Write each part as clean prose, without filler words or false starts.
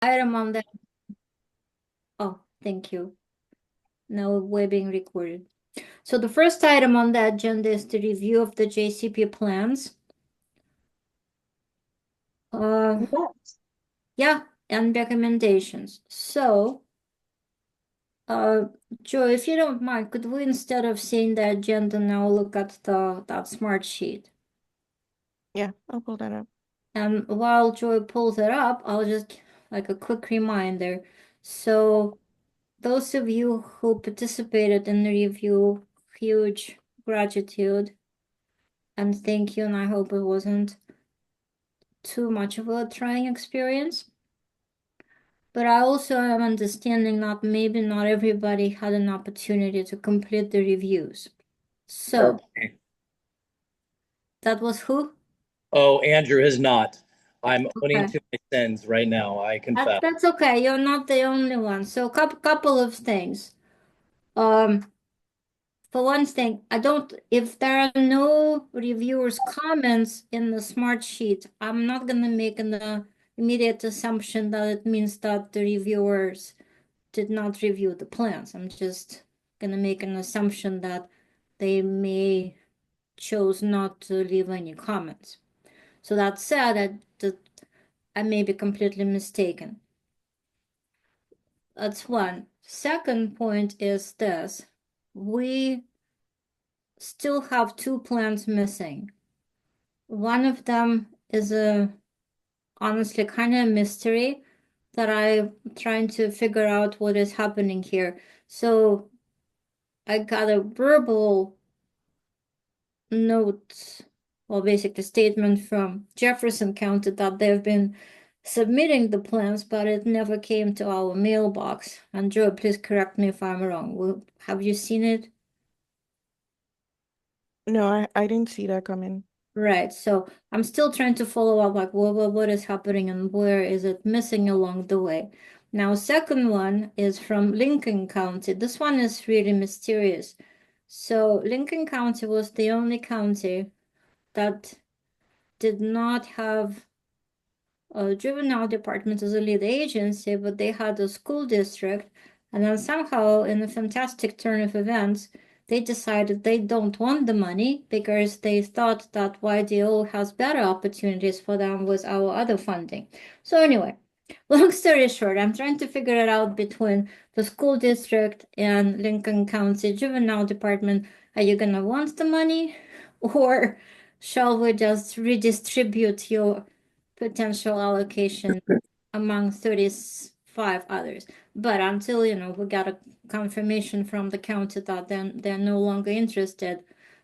item on the, oh, thank you. Now we're being recorded. So the first item on the agenda is the review of the JCP plans. Yes. Yeah, and recommendations. So, uh, Joe, if you don't mind, could we, instead of seeing the agenda now, look at that smart sheet? Yeah, I'll pull that up. And while Joy pulls it up, I'll just like a quick reminder. So those of you who participated in the review, huge gratitude and thank you. And I hope it wasn't too much of a trying experience. But I also am understanding that maybe not everybody had an opportunity to complete the reviews. So Okay. that was who? Oh, Andrew has not. I'm owning Okay. to my sins right now, I confess. That's okay. You're not the only one. So couple of things. Um, For one thing, I don't, if there are no reviewers' comments in the smart sheet, I'm not gonna make an immediate assumption that it means that the reviewers did not review the plans. I'm just gonna make an assumption that they may chose not to leave any comments. So that said, I may be completely mistaken. That's one. Second point is this. We still have two plans missing. One of them is a honestly kind of mystery that I'm trying to figure out what is happening here. So I got a verbal note, well, basically statement from Jefferson County that they've been submitting the plans, but it never came to our mailbox. And Joe, please correct me if I'm wrong. Have you seen it? No, I didn't see that coming. Right. So I'm still trying to follow up, like what is happening and where is it missing along the way. Now, second one is from Lincoln County. This one is really mysterious. So Lincoln County was the only county that did not have a juvenile department as a lead agency, but they had a school district. And then somehow, in a fantastic turn of events, they decided they don't want the money because they thought that YDO has better opportunities for them with our other funding. So, anyway, long story short, I'm trying to figure it out between the school district and Lincoln County Juvenile Department. Are you going to want the money? Or shall we just redistribute your potential allocation among 35 others? But until, we got a confirmation from the county that then they're no longer interested,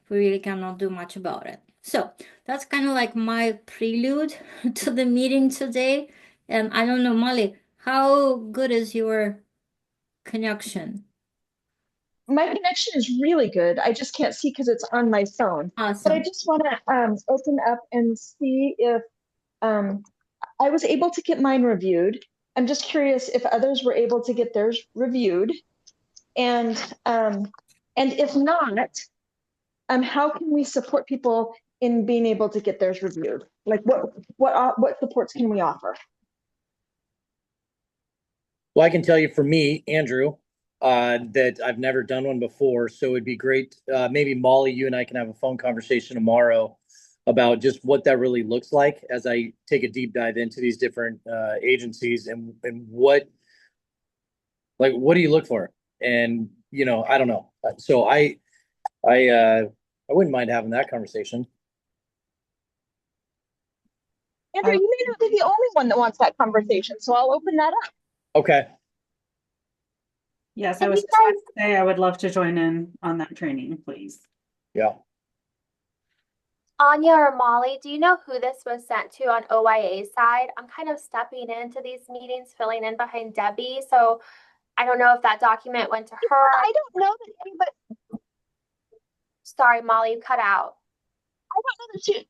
we really cannot do much about it. So that's kind of like my prelude to the meeting today. And I don't know, Molly, how good is your connection? My connection is really good. I just can't see because it's on my phone. But I Awesome. just want to open up and see if um, I was able to get mine reviewed. I'm just curious if others were able to get theirs reviewed, and um, and if not, how can we support people in being able to get theirs reviewed? Like what supports can we offer? Well, I can tell you for me, Andrew, that I've never done one before. So it'd be great. Maybe Molly, you and I can have a phone conversation tomorrow about just what that really looks like as I take a deep dive into these different agencies and what do you look for? And I don't know. So I wouldn't mind having that conversation. Andrew, I, you may not be the only one that wants that conversation, so I'll open that up. Okay. yes, I And was you just about guys, to say I would love to join in on that training, please. Yeah. Anya or Molly, do you know who this was sent to on OYA's side? I'm kind of stepping into these meetings, filling in behind Debbie. So I don't know if that document went to her. I don't know that anybody. Sorry, Molly, you cut out. I don't know that she.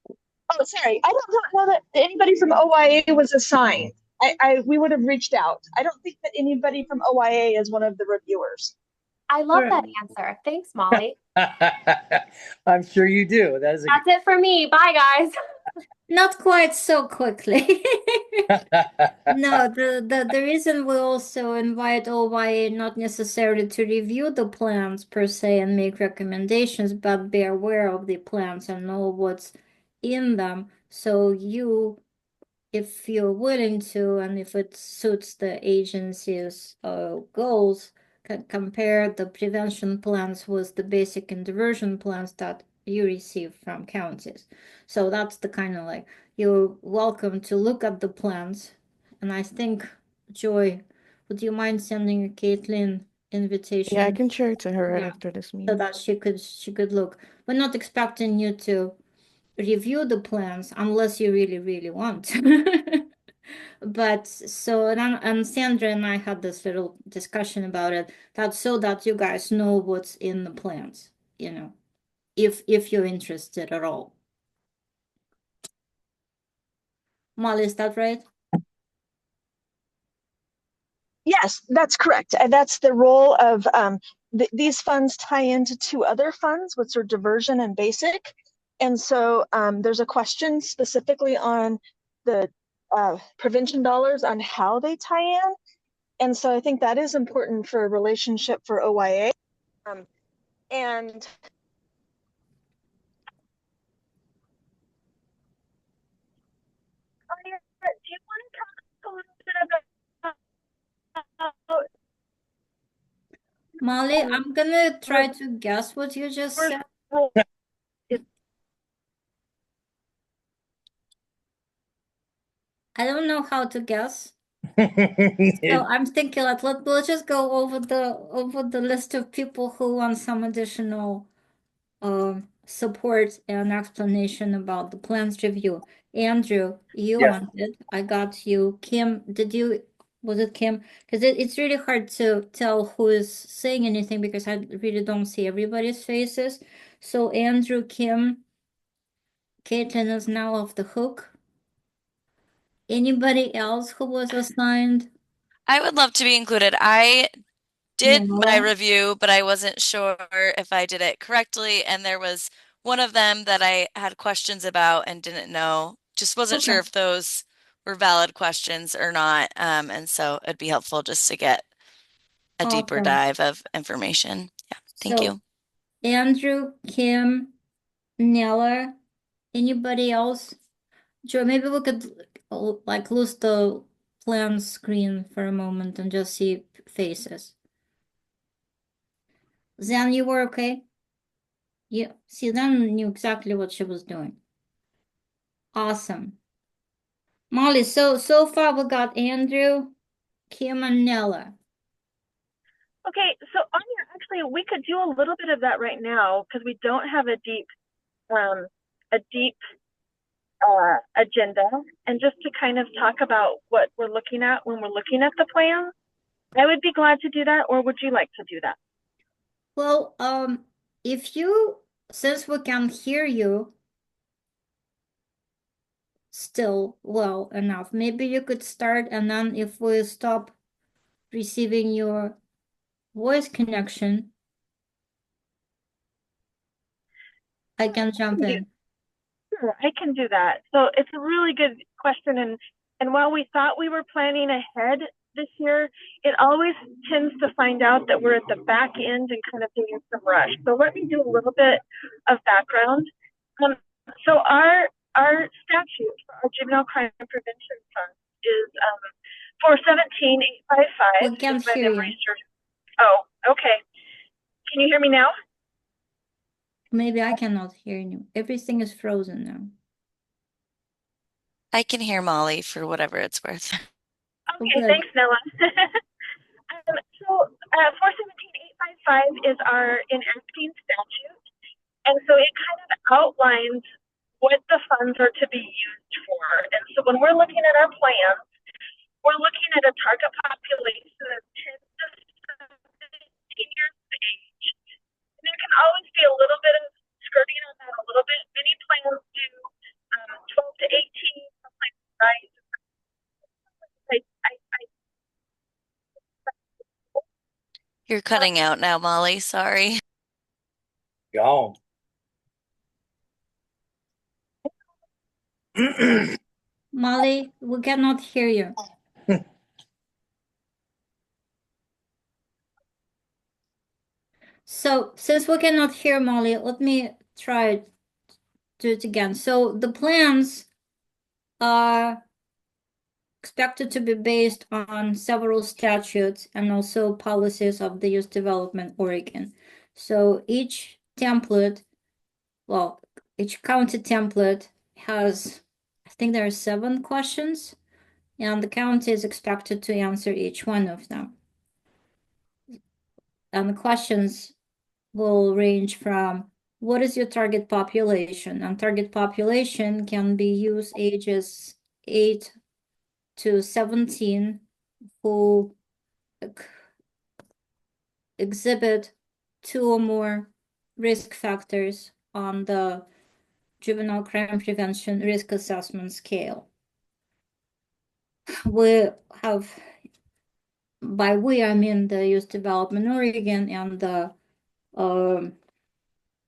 Oh, sorry. I don't know that anybody from OYA was assigned. We would have reached out. I don't think that anybody from OYA is one of the reviewers. I love Sure. that answer. Thanks, Molly. I'm sure you do. That is That's it for me. Bye, guys. Not quite so quickly. No, the reason we also invite OYA not necessarily to review the plans per se and make recommendations, but be aware of the plans and know what's in them. So you, if you're willing to, and if it suits the agency's goals, can compare the prevention plans with the basic and diversion plans that you receive from counties. So that's the kind of like, you're welcome to look at the plans. And I think, Joy, would you mind sending Caitlin invitation? Yeah, I can share it to her right Yeah. after this So meeting. that she could look. We're not expecting you to review the plans unless you really, really want. But so, and Sandra and I had this little discussion about it, that so that you guys know what's in the plans, you know, if you're interested at all. Molly, is that right? Yes, that's correct. And that's the role of these funds tie into two other funds, which are diversion and basic. And so there's a question specifically on the prevention dollars on how they tie in. And so I think that is important for a relationship for OYA. And do you want to talk a little bit about Molly, I'm gonna try to guess what you just said. role? I don't know how to guess. So It- I'm thinking like let's just go over the list of people who want some additional support and explanation about the plans review. Andrew, you Yes. wanted. I got you. Kim, was it Kim? Because it's really hard to tell who is saying anything because I really don't see everybody's faces. So Andrew, Kim, Caitlin is now off the hook. Anybody else who was assigned? I would love to be included. I did my Noah? review, but I wasn't sure if I did it correctly. And there was one of them that I had questions about and didn't know. Just wasn't sure Okay. if those were valid questions or not. And so it'd be helpful just to get a deeper Awesome. dive of information. Yeah, thank So you. Andrew, Kim, Nella, anybody else? Joe, maybe we could like lose the plan screen for a moment and just see faces. Zen, you were okay? Yeah, see, Zen knew exactly what she was doing. Awesome. Molly, so far we got Andrew, Kim, and Nella. Okay, so Anya, actually, we could do a little bit of that right now because we don't have a deep agenda, and just to kind of talk about what we're looking at when we're looking at the plan. I would be glad to do that, or would you like to do that? Well, if you, since we can hear you still well enough, maybe you could start, and then if we stop receiving your voice connection, I can jump in. Sure, I can do that. So it's a really good question, and while we thought we were planning ahead this year, it always tends to find out that we're at the back end and kind of doing some rush. So let me do a little bit of background. So our statute for our juvenile crime prevention fund is 417855. We can't hear you. Oh, okay. Can you hear me now? Maybe I cannot hear you. Everything is frozen now. I can hear Molly for whatever it's worth. Okay, Good. thanks, Noah. So 417855 is our enacting statute. And so it kind of outlines what the funds are to be used for. And so when we're looking at our plans, we're looking at a target population of 10 to 17 years of age. And there can always be a little bit of skirting on that a little bit. Many plans do 12 to 18, sometimes right. You're cutting out now, Molly. Sorry. Go. Molly, we cannot hear you. So since we cannot hear Molly, let me try to do it again. So the plans are expected to be based on several statutes and also policies of the Youth Development Oregon. So each template, well, each county template has, I think there are 7 questions, and the county is expected to answer each one of them. And the questions will range from what is your target population? And target population can be youth ages 8 to 17 who exhibit 2 or more risk factors on the juvenile crime prevention risk assessment scale. We have, by we, I mean the Youth Development Oregon and the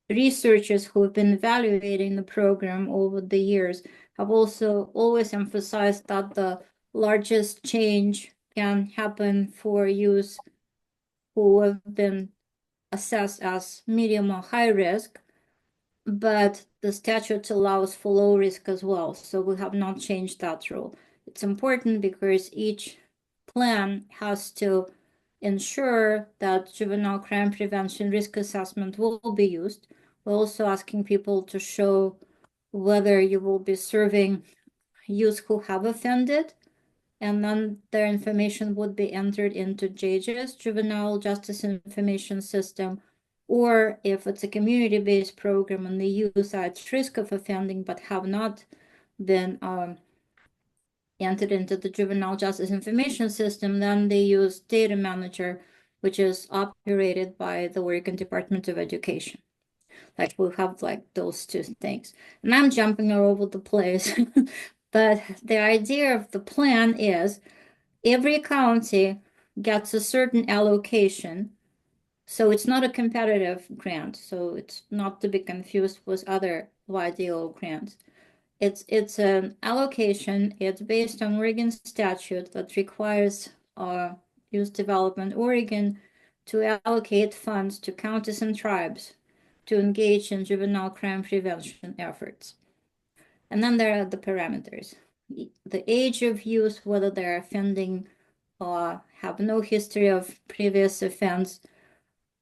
researchers who have been evaluating the program over the years have also always emphasized that the largest change can happen for youth who have been assessed as medium or high risk, but the statute allows for low risk as well. So we have not changed that rule. It's important because each plan has to ensure that juvenile crime prevention risk assessment will be used. We're also asking people to show whether you will be serving youth who have offended, and then their information would be entered into JJ's, Juvenile Justice Information System, or if it's a community-based program and the youth are at risk of offending but have not been entered into the Juvenile Justice Information System, then they use Data Manager, which is operated by the Oregon Department of Education. Like we have like those 2 things. And I'm jumping all over the place, but the idea of the plan is every county gets a certain allocation. So it's not a competitive grant. So it's not to be confused with other YDO grants. It's an allocation. It's based on Oregon statute that requires Youth Development Oregon to allocate funds to counties and tribes to engage in juvenile crime prevention efforts. And then there are the parameters. The age of youth, whether they're offending or have no history of previous offense.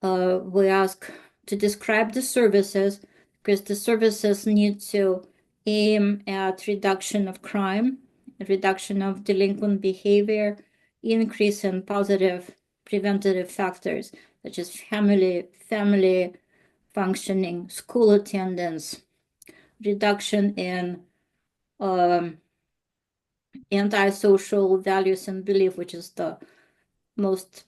We ask to describe the services because the services need to aim at reduction of crime, reduction of delinquent behavior, increase in positive preventative factors such as family functioning, school attendance, reduction in antisocial values and belief, which is the most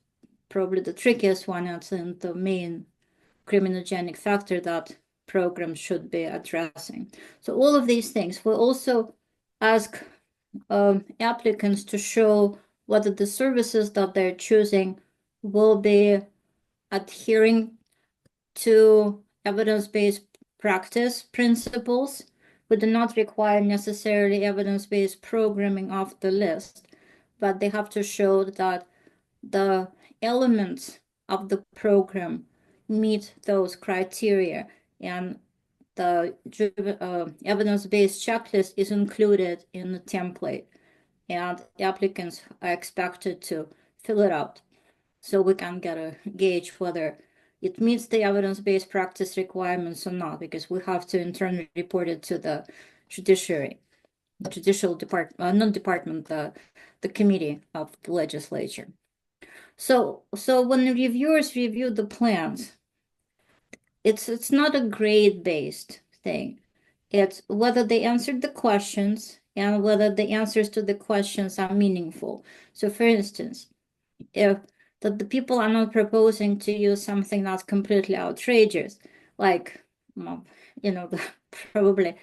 probably the trickiest one and the main criminogenic factor that programs should be addressing. So all of these things. We also ask applicants to show whether the services that they're choosing will be adhering to evidence-based practice principles. We do not require necessarily evidence-based programming off the list, but they have to show that the elements of the program meet those criteria, and the evidence-based checklist is included in the template, and applicants are expected to fill it out so we can get a gauge whether it meets the evidence-based practice requirements or not, because we have to internally report it to the judicial department, non-department, the committee of the legislature. So when the reviewers review the plans, it's not a grade-based thing. It's whether they answered the questions and whether the answers to the questions are meaningful. So for instance, if the people are not proposing to use something that's completely outrageous, like, probably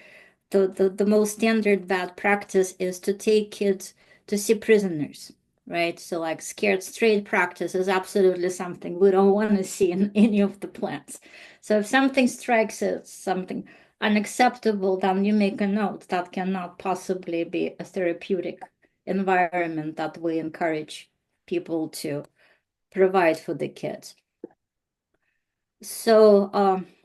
the most standard bad practice is to take kids to see prisoners. right? So like scared straight practice is absolutely something we don't want to see in any of the plans. So if something strikes as something unacceptable, then you make a note that cannot possibly be a therapeutic environment that we encourage people to provide for the kids. So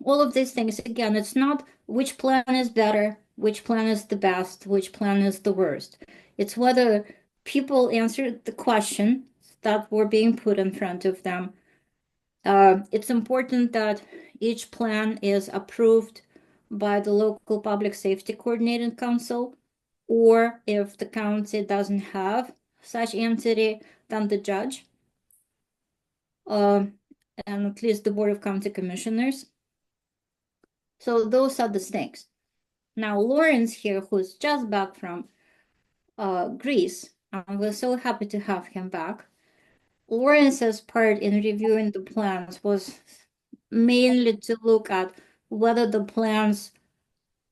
all of these things, again, it's not which plan is better, which plan is the best, which plan is the worst. It's whether people answered the question that were being put in front of them. It's important that each plan is approved by the local public safety coordinating council, or if the county doesn't have such entity, then the judge, and at least the Board of County Commissioners. So those are the things. Now Lawrence here, who's just back from Greece, and we're so happy to have him back. Lawrence's part in reviewing the plans was mainly to look at whether the plans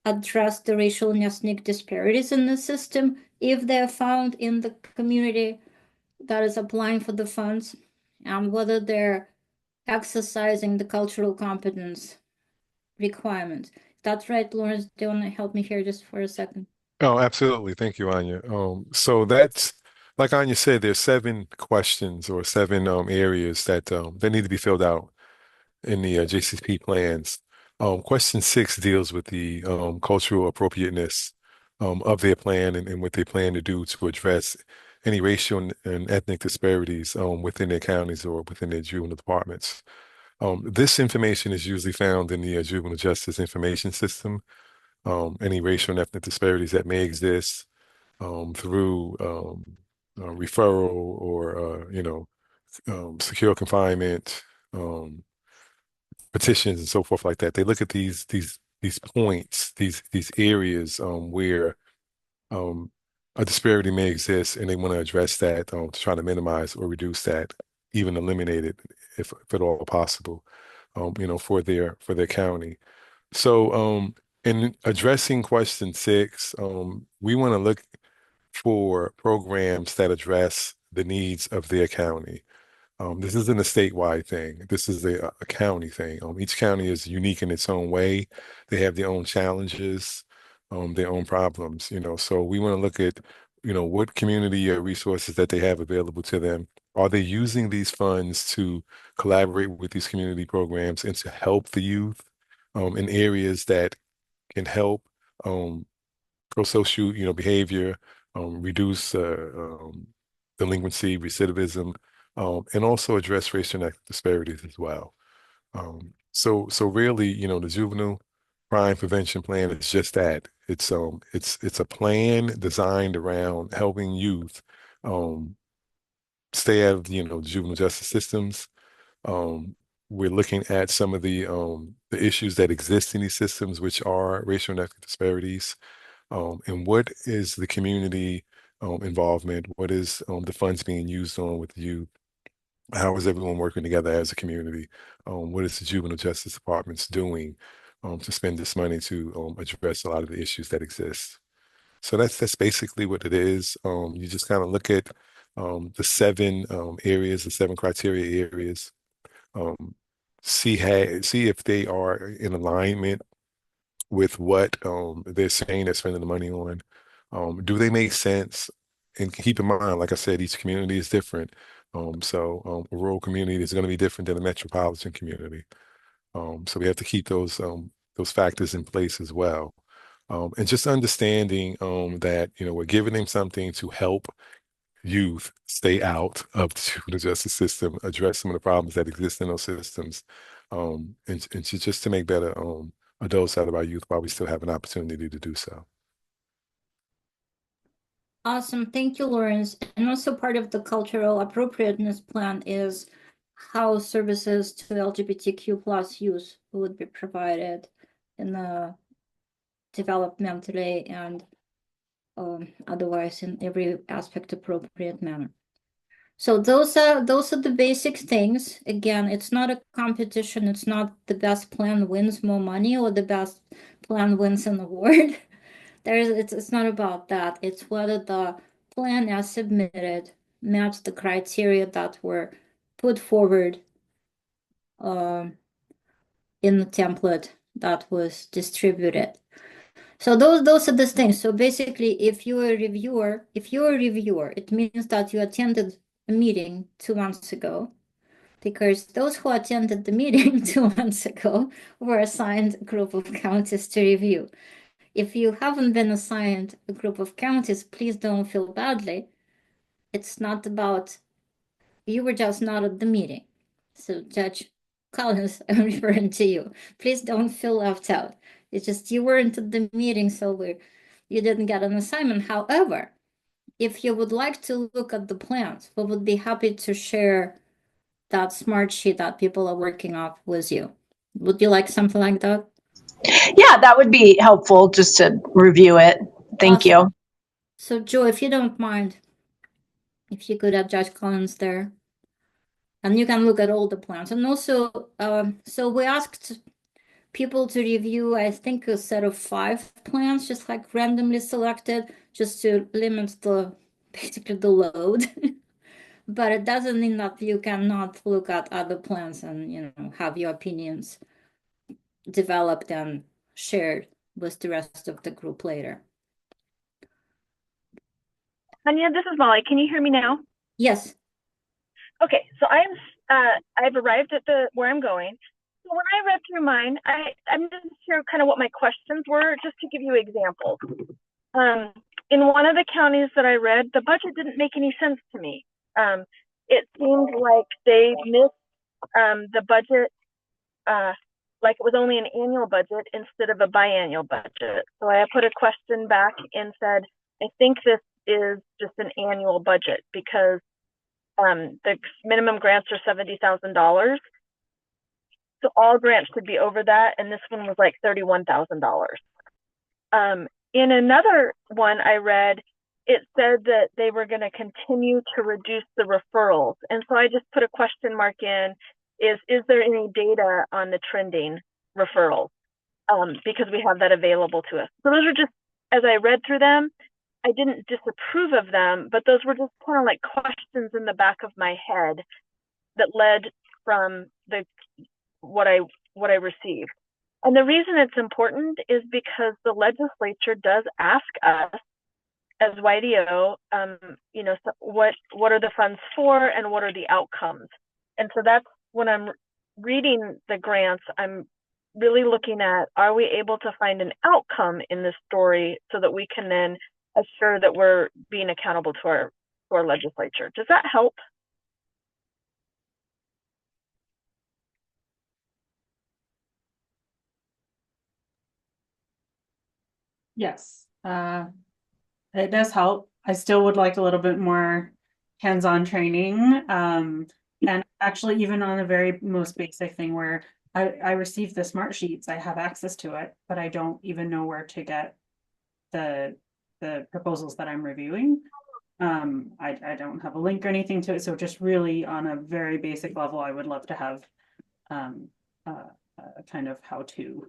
address the racial and ethnic disparities in the system, if they're found in the community that is applying for the funds, and whether they're exercising the cultural competence requirements. That's right, Lawrence. Do you want to help me here just for a second? Oh, absolutely. Thank you, Anya. So that's like Anya said, there's 7 questions or 7 areas that need to be filled out in the JCP plans. Question 6 deals with the cultural appropriateness of their plan and what they plan to do to address any racial and ethnic disparities within their counties or within their juvenile departments. This information is usually found in the Juvenile Justice Information System. Any racial and ethnic disparities that may exist through referral or secure confinement, petitions and so forth like that. They look at these points, these areas where a disparity may exist, and they want to address that to try to minimize or reduce that, even eliminate it if at all possible, for their county. So in addressing question 6, we want to look for programs that address the needs of their county. This isn't a statewide thing. This is a county thing. Each county is unique in its own way. They have their own challenges, their own problems, So we want to look at, what community resources that they have available to them. Are they using these funds to collaborate with these community programs and to help the youth in areas that can help pro-social, behavior, reduce delinquency, recidivism, and also address racial and ethnic disparities as well. So really, the juvenile crime prevention plan is just that. It's a plan designed around helping youth stay out of the juvenile justice systems. We're looking at some of the issues that exist in these systems, which are racial and ethnic disparities, and what is the community involvement? What is the funds being used on with youth? How is everyone working together as a community? What is the juvenile justice departments doing to spend this money to address a lot of the issues that exist? So that's basically what it is. You just kind of look at the 7 areas, the 7 criteria areas. See if they are in alignment with what they're saying they're spending the money on. Do they make sense? And keep in mind, like I said, each community is different. So a rural community is going to be different than a metropolitan community. So we have to keep those factors in place as well. And just understanding that we're giving them something to help youth stay out of the juvenile justice system, address some of the problems that exist in those systems, and just to make better adults out of our youth while we still have an opportunity to do so. Awesome. Thank you, Lawrence. And also part of the cultural appropriateness plan is how services to LGBTQ plus youth would be provided in a developmentally and otherwise in every aspect appropriate manner. So those are the basic things. Again, it's not a competition. It's not the best plan wins more money or the best plan wins an award. It's not about that. It's whether the plan as submitted met the criteria that were put forward in the template that was distributed. So those are the things. So basically, if you're a reviewer, it means that you attended a meeting 2 months ago, because those who attended the meeting 2 months ago were assigned a group of counties to review. If you haven't been assigned a group of counties, please don't feel badly. It's not about, you were just not at the meeting. So Judge Collins, I'm referring to you. Please don't feel left out. It's just you weren't at the meeting, so you didn't get an assignment. However, if you would like to look at the plans, we would be happy to share that smart sheet that people are working off with you. Would you like something like that? Yeah, that would be helpful just to review it. Thank Awesome. you. So Joe, if you don't mind, if you could have Judge Collins there, and you can look at all the plans. And also, so we asked people to review, I think, a set of 5 plans, just like randomly selected, just to limit basically the load. But it doesn't mean that you cannot look at other plans and, have your opinions developed and shared with the rest of the group later. Anya, this is Molly. Can you hear me now? Yes. Okay, so I've arrived at where I'm going. So when I read through mine, I'm just sure kind of what my questions were, just to give you examples. In one of the counties that I read, the budget didn't make any sense to me. It seemed like they missed the budget, like it was only an annual budget instead of a biannual budget. So I put a question back and said, I think this is just an annual budget, because the minimum grants are $70,000. So all grants should be over that, and this one was like $31,000. In another one I read, it said that they were going to continue to reduce the referrals. And so I just put a question mark in, is there any data on the trending referrals? Because we have that available to us. So those are just, as I read through them, I didn't disapprove of them, but those were just kind of like questions in the back of my head that led from what I received. And the reason it's important is because the legislature does ask us as YDO, so what are the funds for and what are the outcomes? And so that's when I'm reading the grants, I'm really looking at, are we able to find an outcome in this story so that we can then assure that we're being accountable to our legislature? Does that help? Yes, it does help. I still would like a little bit more hands-on training. And actually, even on the very most basic thing where I received the smart sheets, I have access to it, but I don't even know where to get the proposals that I'm reviewing. I don't have a link or anything to it. So just really on a very basic level, I would love to have kind of how to.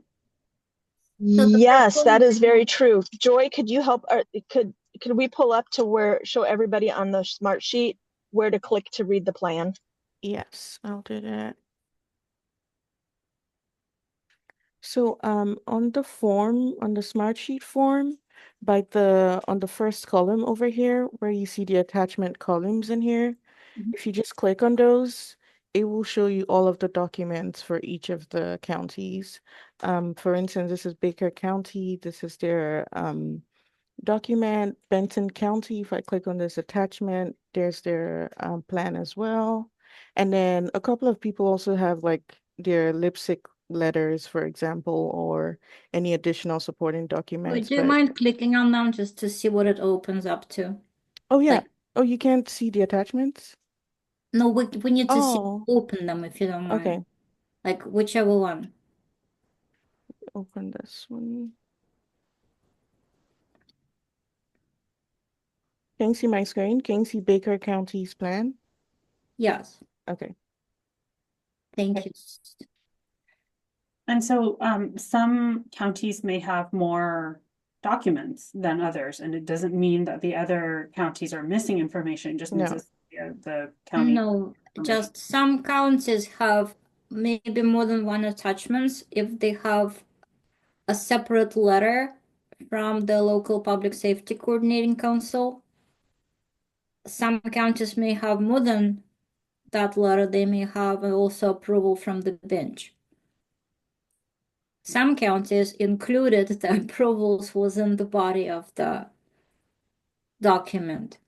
Yes, that is very true. Joy, could you help? Could we pull up to show everybody on the smart sheet where to click to read the plan? Yes, I'll do that. So on the form, on the smart sheet form, on the first column over here where you see the attachment columns in here, if you just click on those, it will show you all of the documents for each of the counties. For instance, this is Baker County. This is their document. Benton County, if I click on this attachment, there's their plan as well. And then a couple of people also have like their lipstick letters, for example, or any additional supporting documents. Do you mind clicking on them just to see what it opens up to? Oh, yeah. Like, oh, you can't see the attachments? no, we need to see Oh, open them if you don't mind. okay. Like whichever one. Open this one. Can you see my screen? Can you see Baker County's plan? Yes. Okay. Thank you. And so some counties may have more documents than others, and it doesn't mean that the other counties are missing information. It just means No. it's the county No, information. just some counties have maybe more than one attachments if they have a separate letter from the local public safety coordinating council. Some counties may have more than that letter. They may have also approval from the bench. Some counties included the approvals within the body of the document.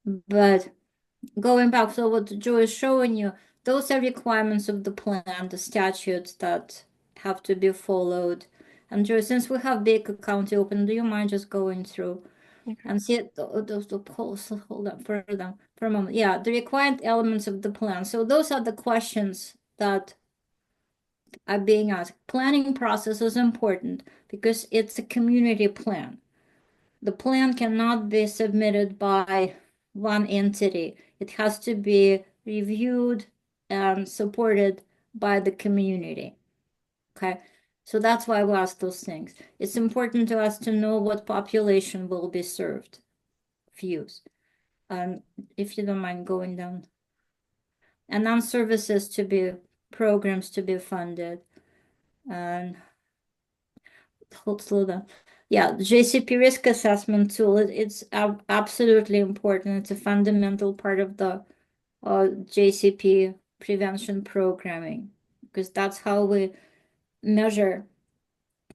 But going back to what Joe is showing you, those are requirements of the plan, the statutes that have to be followed. And Joe, since we have Baker County open, do you mind just going through and see those hold on for them for a moment? Yeah, the required elements of the plan. So those are the questions that are being asked. Planning process is important because it's a community plan. The plan cannot be submitted by one entity. It has to be reviewed and supported by the community. Okay, so that's why we ask those things. It's important to us to know what population will be served, views. If you don't mind going down. And non-services to be, programs to be funded. And slow down. Yeah, the JCP risk assessment tool, it's absolutely important. It's a fundamental part of the JCP prevention programming, because that's how we measure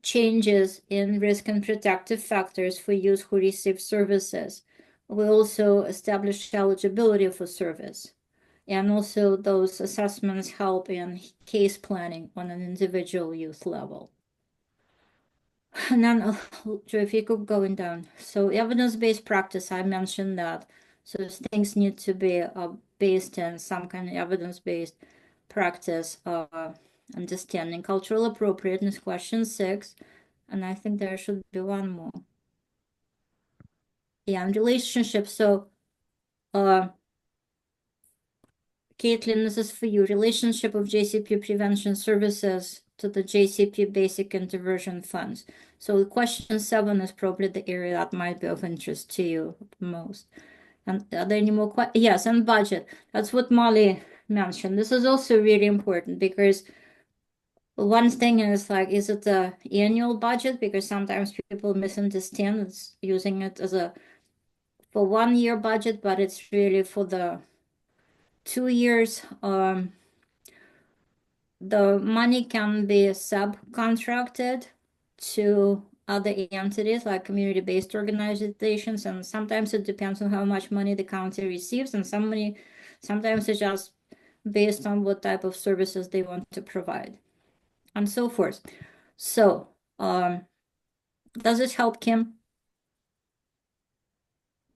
changes in risk and protective factors for youth who receive services. We also establish eligibility for service. And also those assessments help in case planning on an individual youth level. And then, Joe, if you could going down. So evidence-based practice, I mentioned that. So things need to be based in some kind of evidence-based practice, understanding cultural appropriateness, question 6. And I think there should be one more. Yeah, and relationships. So, Caitlin, this is for you. Relationship of JCP prevention services to the JCP basic intervention funds. So question 7 is probably the area that might be of interest to you most. And are there any more questions? Yes, and budget. That's what Molly mentioned. This is also really important because one thing is like, is it the annual budget? Because sometimes people misunderstand it's using it as a for 1 year budget, but it's really for the 2 years. The money can be subcontracted to other entities like community-based organizations, and sometimes it depends on how much money the county receives, and sometimes it's just based on what type of services they want to provide, and so forth. So, does this help, Kim?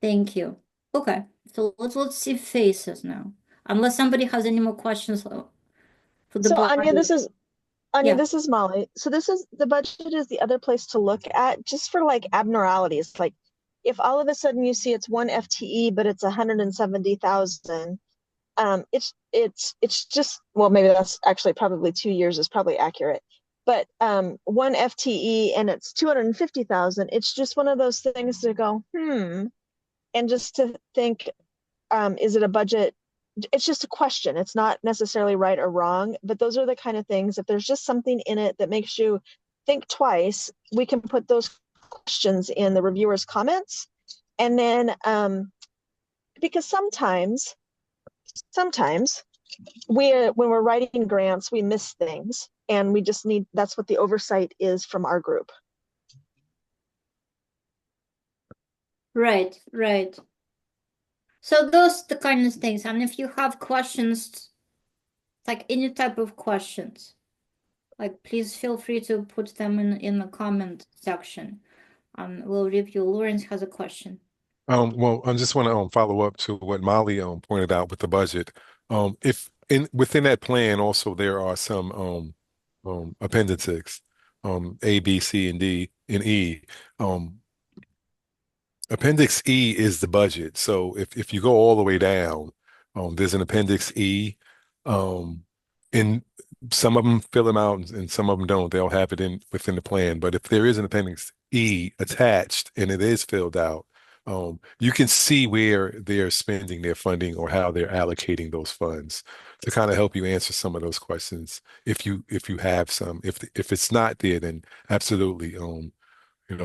Thank you. Okay, so let's see faces now. Unless somebody has any more questions for the So budget. Anya, this is Yeah. this is Molly. So this is the budget is the other place to look at just for like abnormalities. Like if all of a sudden you see it's 1 FTE, but it's 170,000, it's just, well, maybe that's actually probably 2 years is probably accurate. But 1 FTE and it's 250,000, it's just one of those things to go, and just to think, is it a budget? It's just a question. It's not necessarily right or wrong, but those are the kind of things, if there's just something in it that makes you think twice, we can put those questions in the reviewer's comments. And then, because sometimes when we're writing grants, we miss things, and we just need, that's what the oversight is from our group. Right. So those the kind of things. And if you have questions, like any type of questions, like please feel free to put them in the comment section. We'll review. Lawrence has a question. Well, I just want to follow up to what Molly pointed out with the budget. If within that plan also there are some appendices, A, B, C, and D, and E. Appendix E is the budget. So if you go all the way down, there's an Appendix E, and some of them fill them out and some of them don't. They'll have it within the plan. But if there is an Appendix E attached and it is filled out, you can see where they're spending their funding or how they're allocating those funds to kind of help you answer some of those questions if you have some. If it's not there, then absolutely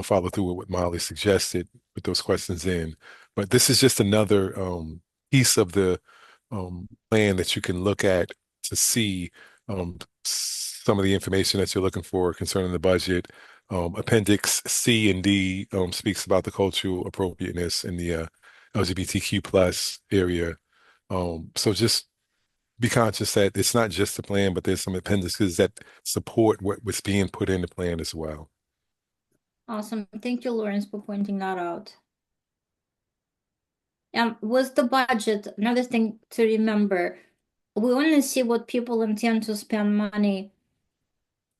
follow through with what Molly suggested, put those questions in. But this is just another piece of the plan that you can look at to see some of the information that you're looking for concerning the budget. Appendix C and D speaks about the cultural appropriateness in the LGBTQ plus area. So just be conscious that it's not just the plan, but there's some appendices that support what's being put in the plan as well. Awesome. Thank you, Lawrence, for pointing that out. And with the budget, another thing to remember, we only see what people intend to spend money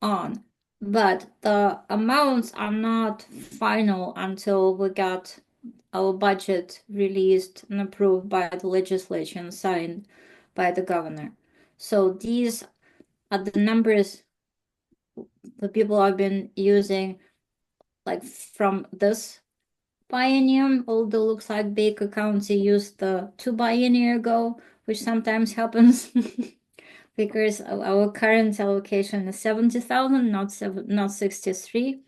on, but the amounts are not final until we got our budget released and approved by the legislature and signed by the governor. So these are the numbers the people have been using, like from this biennium, although looks like Baker County used the 2 biennium ago, which sometimes happens because our current allocation is 70,000, not 63.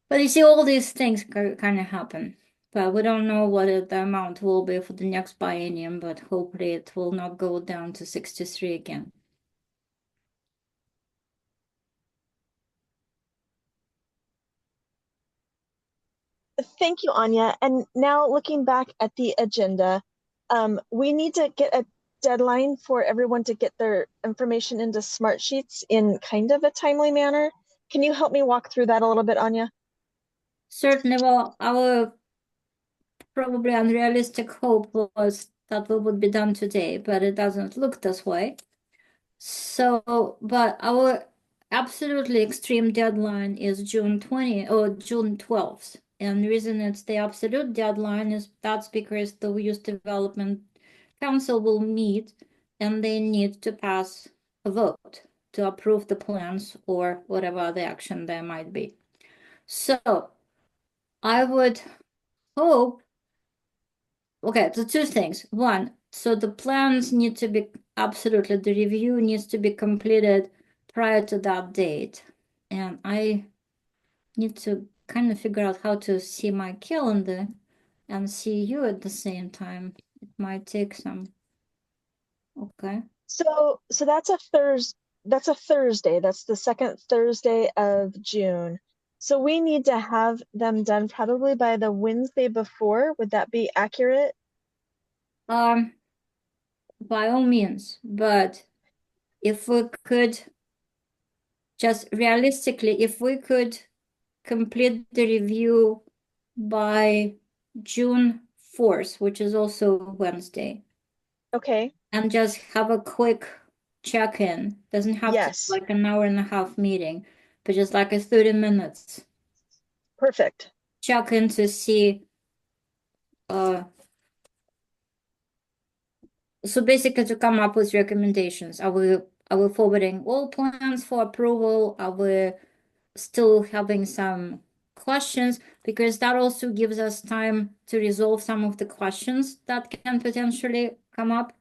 But you see, all these things kind of happen. But we don't know what the amount will be for the next biennium, but hopefully it will not go down to 63 again. Thank you, Anya. And now looking back at the agenda, we need to get a deadline for everyone to get their information into Smart Sheets in kind of a timely manner. Can you help me walk through that a little bit, Anya? Certainly, well, our probably unrealistic hope was that we would be done today, but it doesn't look this way. So, but our absolutely extreme deadline is June 20 or June 12th. And the reason it's the absolute deadline is that's because the Youth Development Council will meet and they need to pass a vote to approve the plans or whatever other action there might be. So I would hope, okay, so 2 things. One, so the plans need to be absolutely, the review needs to be completed prior to that date. And I need to kind of figure out how to see my calendar and see you at the same time. It might take some. Okay. So that's a Thursday. That's the second Thursday of June. So we need to have them done probably by the Wednesday before. Would that be accurate? By all means, but if we could just realistically, if we could complete the review by June 4th, which is also Wednesday, Okay. and just have a quick check-in. Doesn't have Yes. to be like an hour and a half meeting, but just like a 30 minutes Perfect. check-in to see. So basically to come up with recommendations. Are we forwarding all plans for approval? Are we still having some questions? Because that also gives us time to resolve some of the questions that can potentially come up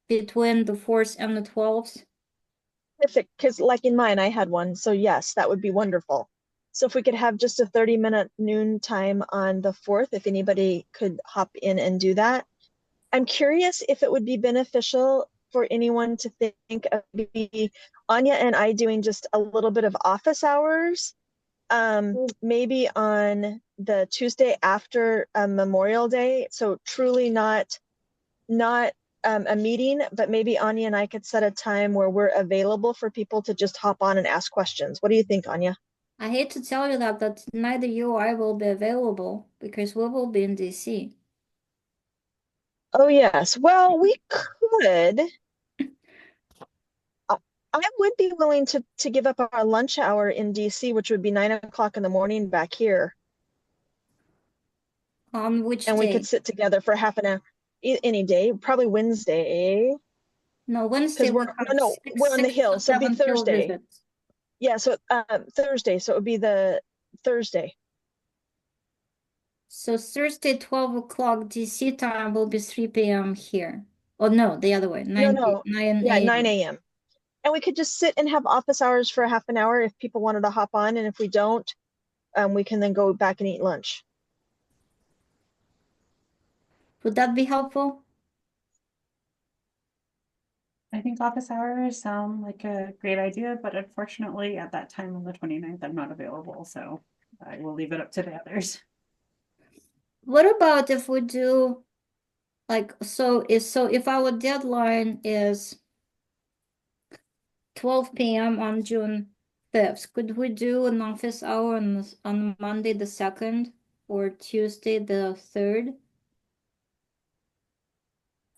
between the 4th and the 12th. Perfect. Because like in mine, I had one. So yes, that would be wonderful. So if we could have just a 30-minute noon time on the 4th, if anybody could hop in and do that. I'm curious if it would be beneficial for anyone to think of maybe Anya and I doing just a little bit of office hours, maybe on the Tuesday after Memorial Day. So truly not a meeting, but maybe Anya and I could set a time where we're available for people to just hop on and ask questions. What do you think, Anya? I hate to tell you that neither you or I will be available because we will be in DC. Oh, yes. Well, we could. I would be willing to give up our lunch hour in DC, which would be 9 o'clock in the morning back here. On which And day? we could sit together for half an hour any day, probably Wednesday. No, Wednesday Because we're on the hill, so it'd be Thursday. Yeah, so Thursday, so it would be the Thursday. So Thursday, 12 o'clock DC time will be 3 p.m. here. Oh, no, the other way, 9 No. 9 Yeah, a.m. 9 a.m. And we could just sit and have office hours for a half an hour if people wanted to hop on. And if we don't, we can then go back and eat lunch. Would that be helpful? I think office hours sound like a great idea, but unfortunately at that time on the 29th, I'm not available, so I will leave it up to the others. What about if we do like so if our deadline is 12 p.m. on June 5th, could we do an office hour on Monday the 2nd or Tuesday the 3rd?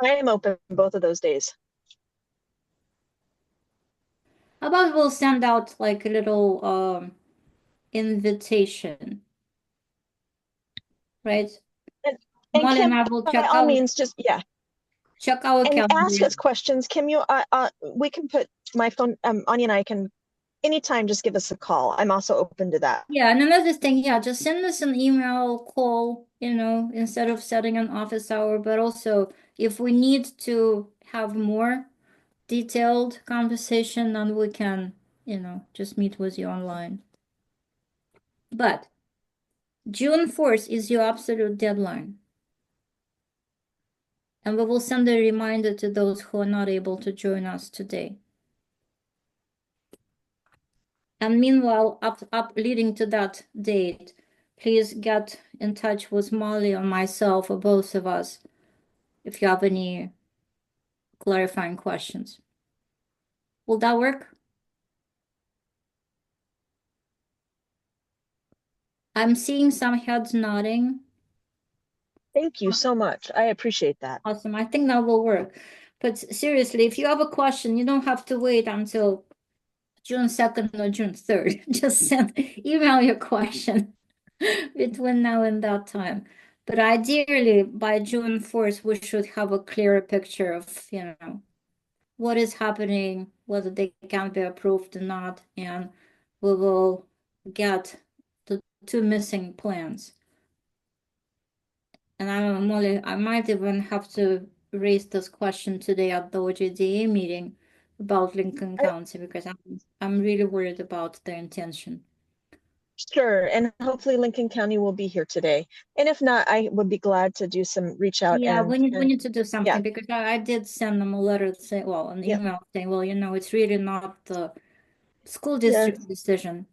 I am open both of those days. How about we'll send out like a little invitation, right? And Molly Kim, and I will by check all out means, just check our and ask calendar. us questions. Kim, we can put my phone. Anya and I can anytime. Just give us a call. I'm also open to that. Yeah, and another thing, yeah, just send us an email, call, instead of setting an office hour. But also, if we need to have more detailed conversation, then we can, just meet with you online. But June 4th is your absolute deadline. And we will send a reminder to those who are not able to join us today. And meanwhile, up leading to that date, please get in touch with Molly or myself or both of us if you have any clarifying questions. Will that work? I'm seeing some heads nodding. Thank you so much. I appreciate that. Awesome. I think that will work. But seriously, if you have a question, you don't have to wait until June 2nd or June 3rd. Just email your question between now and that time. But ideally, by June 4th, we should have a clearer picture of, what is happening, whether they can be approved or not, and we will get the two missing plans. And I don't know, Molly, I might even have to raise this question today at the OJDA meeting about Lincoln County because I'm really worried about their intention. Sure, and hopefully Lincoln County will be here today. And if not, I would be glad to do some reach out. Yeah, and we need to do something yeah. because I did send them a letter saying, well, an Yep. email saying, well, it's really not the school Yeah. district's decision.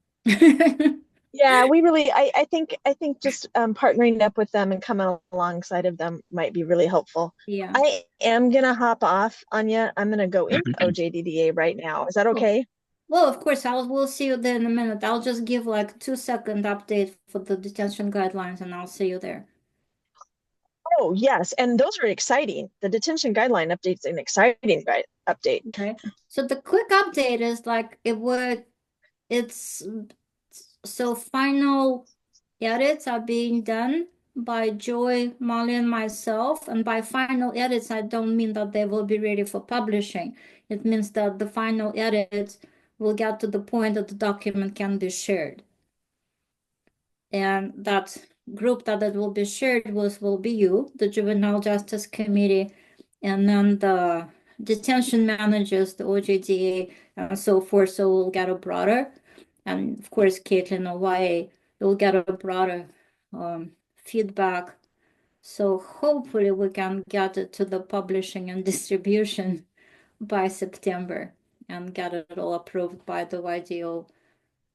Yeah, we really, I think just partnering up with them and coming alongside of them might be really helpful. Yeah. I am gonna hop off, Anya. I'm gonna go into OJDDA right now. Is that okay? Well, of course, we'll see you there in a minute. I'll just give like 2-second update for the detention guidelines and I'll see you there. Oh, yes, and those are exciting. The detention guideline update's an exciting update. Okay. So the quick update is like it's so final edits are being done by Joy, Molly, and myself. And by final edits, I don't mean that they will be ready for publishing. It means that the final edits will get to the point that the document can be shared. And that group that it will be shared with will be you, the Juvenile Justice Committee, and then the detention managers, the OJDA, and so forth. So we'll get a broader, and of course, Caitlin or YA, we'll get a broader feedback. So hopefully we can get it to the publishing and distribution by September and get it all approved by the YDO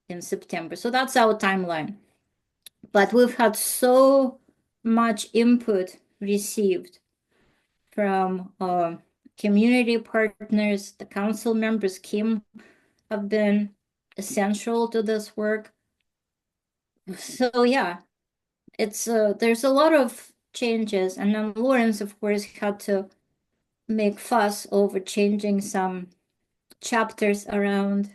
in September. So that's our timeline. But we've had so much input received from community partners, the council members, Kim, have been essential to this work. So yeah, it's there's a lot of changes, and then Lawrence, of course, had to make fuss over changing some chapters around,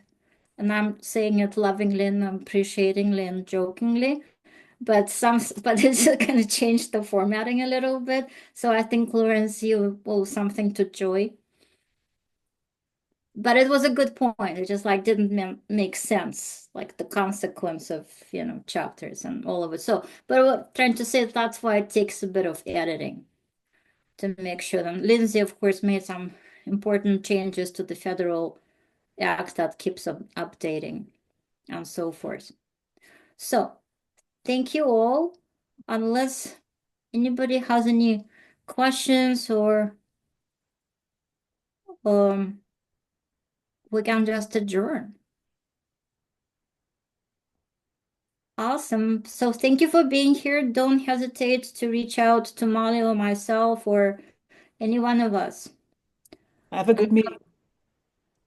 and I'm saying it lovingly and appreciatingly and jokingly. But it's going to change the formatting a little bit. So I think, Lawrence, you owe something to Joy. but it was a good point. It just like didn't make sense, like the consequence of, you know, chapters and all of it. So, but what trying to say that's why it takes a bit of editing to make sure. And Lindsay, of course, made some important changes to the federal act that keeps updating and so forth. So, thank you all. Unless anybody has any questions or we can just adjourn. Awesome. So thank you for being here. Don't hesitate to reach out to Molly or myself or any one of us. Have a good meeting.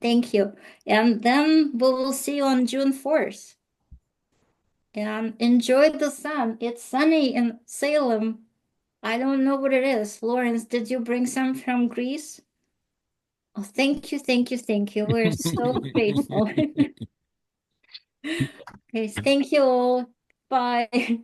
Thank you. And then we will see you on June 4th. And enjoy the sun. It's sunny in Salem. I don't know what it is. Lawrence, did you bring some from Greece? Oh, thank you, thank you, thank you. We're so grateful. Okay, thank you all. Bye.